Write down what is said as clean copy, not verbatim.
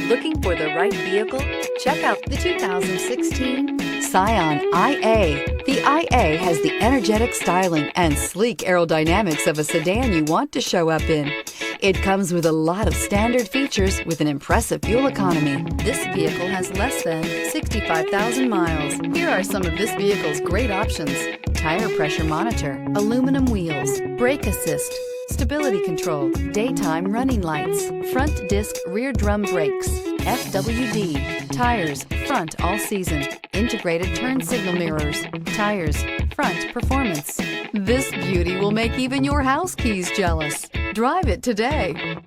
Looking for the right vehicle? Check out the 2016 Scion IA. The IA has the energetic styling and sleek aerodynamics of a sedan you want to show up in. It comes with a lot of standard features with an impressive fuel economy. This vehicle has less than 65,000 miles. Here are some of this vehicle's great options: tire pressure monitor, aluminum wheels, brake assist, stability control, daytime running lights, front disc rear drum brakes, FWD, tires, front all season, integrated turn signal mirrors, tires, front performance. This beauty will make even your house keys jealous. Drive it today.